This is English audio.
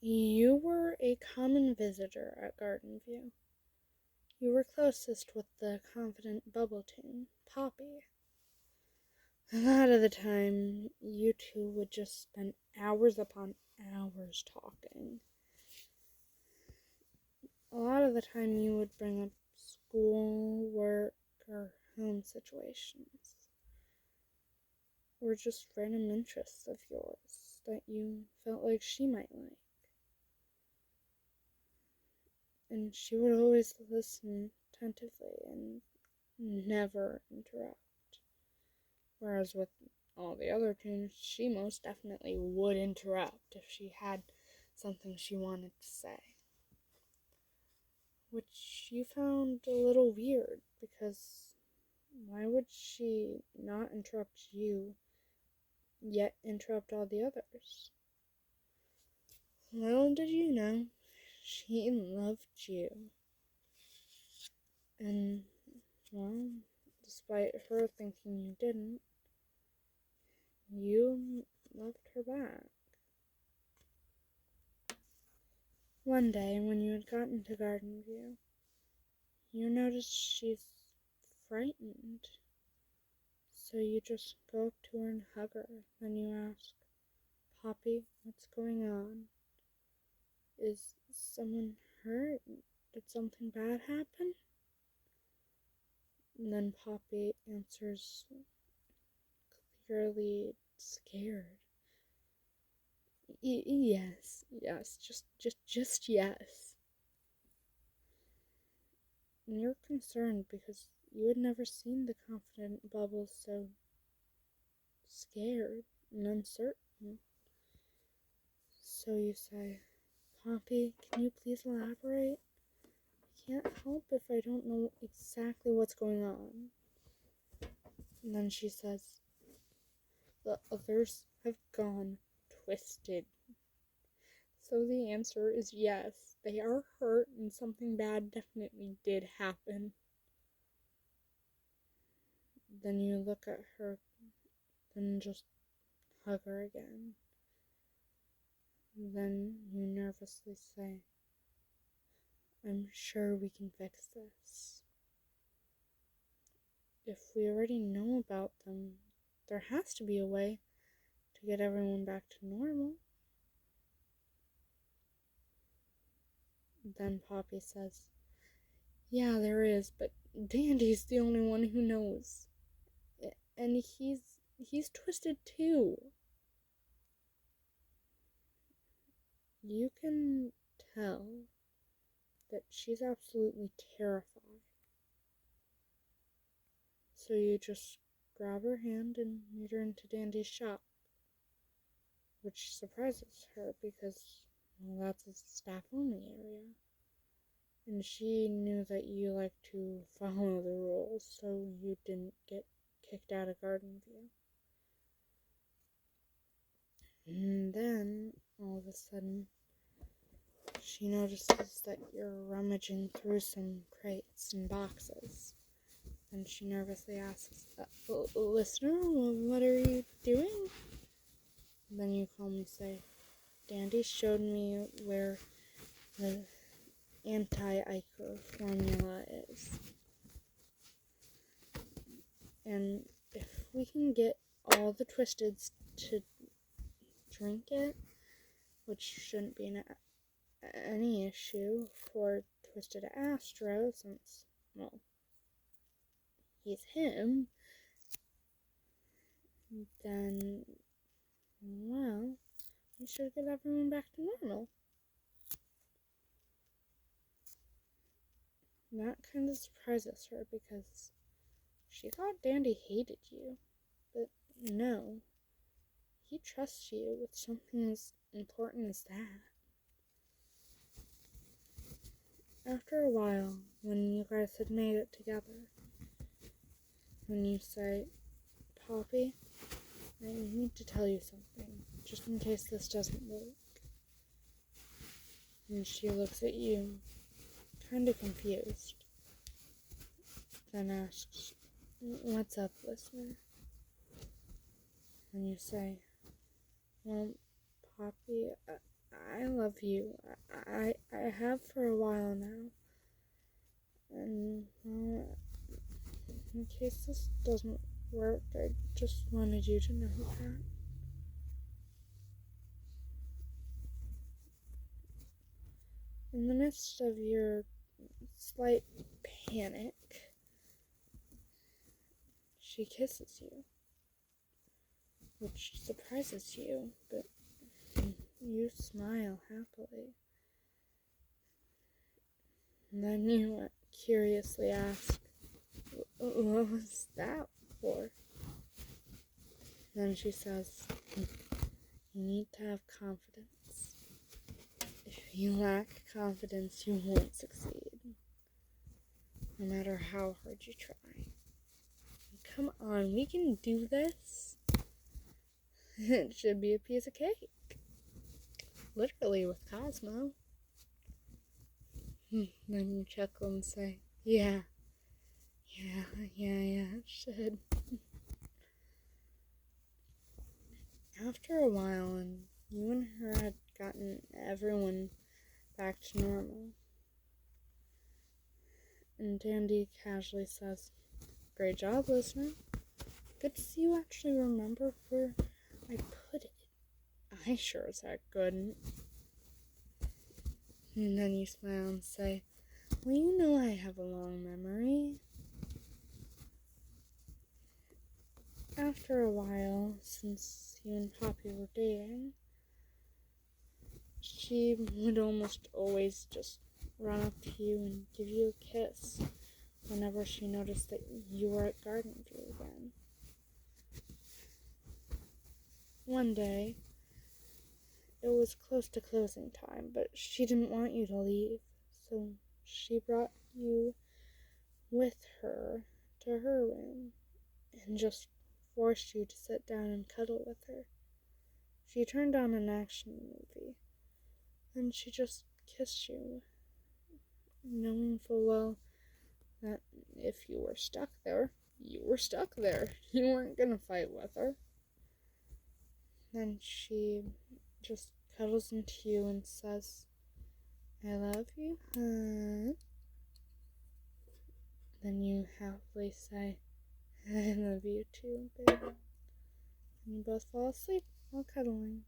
You were a common visitor at Garden View. You were closest with the confident bubble tune, Poppy. A lot of the time, you two would just spend hours upon hours talking. A lot of the time, you would bring up school, work, or home situations, or just random interests of yours that you felt like she might like. And she would always listen attentively and never interrupt. Whereas with all the other tunes, she most definitely would interrupt if she had something she wanted to say. Which you found a little weird, because why would she not interrupt you, yet interrupt all the others? Little did you know, she loved you. And, well, despite her thinking you didn't, you loved her back. One day, when you had gotten to Garden View, you noticed she's frightened. So you just go up to her and hug her. Then you ask, Poppy, what's going on? Is someone hurt? Did something bad happen? And then Poppy answers, clearly scared. Yes, just yes. And you're concerned because you had never seen the confident Bubbles so scared and uncertain. So you say, Poppy, can you please elaborate? I can't help if I don't know exactly what's going on. And then she says, the others have gone twisted. So the answer is yes, they are hurt and something bad definitely did happen. Then you look at her, then just hug her again. Then you nervously say, I'm sure we can fix this. If we already know about them, there has to be a way to get everyone back to normal. Then Poppy says, yeah, there is, but Dandy's the only one who knows. And he's twisted too. You can tell that she's absolutely terrified. So you just grab her hand and lead her into Dandy's shop, which surprises her because, well, that's a staff-only area. And she knew that you like to follow the rules, so you didn't get kicked out of Garden View. And then, all of a sudden, she notices that you're rummaging through some crates and boxes. And she nervously asks, listener, what are you doing? And then you calmly say, Dandy showed me where the anti-Ichor formula is. And if we can get all the Twisteds to drink it, which shouldn't be any issue for Twisted Astro, since, well, he's him, then, well, we should get everyone back to normal. And that kind of surprises her because she thought Dandy hated you, but no, he trusts you with something as important as that. After a while, when you guys had made it together, when you say, Poppy, I need to tell you something, just in case this doesn't work. And she looks at you, kind of confused, then asks, what's up, listener? And you say, well, Poppy, I love you. I have for a while now. And, in case this doesn't work, I just wanted you to know that. In the midst of your slight panic, she kisses you, which surprises you, but you smile happily. And then you curiously ask, what was that for? Then she says, you need to have confidence. If you lack confidence, you won't succeed, no matter how hard you try. Come on, we can do this. It should be a piece of cake. Literally with Cosmo. Then you chuckle and say, yeah, it should. After a while, and you and her had gotten everyone back to normal, and Dandy casually says, great job, listener. Good to see you actually remember where I put it. I sure as heck couldn't. And then you smile and say, well, you know I have a long memory. After a while, since you and Poppy were dating, she would almost always just run up to you and give you a kiss whenever she noticed that you were at Garden View again. One day, it was close to closing time, but she didn't want you to leave, so she brought you with her to her room and just forced you to sit down and cuddle with her. She turned on an action movie, and she just kissed you, knowing full well that if you were stuck there, you were stuck there. You weren't gonna fight with her. Then she just cuddles into you and says, I love you, hon. Then you happily say, I love you too, baby. And you both fall asleep while cuddling.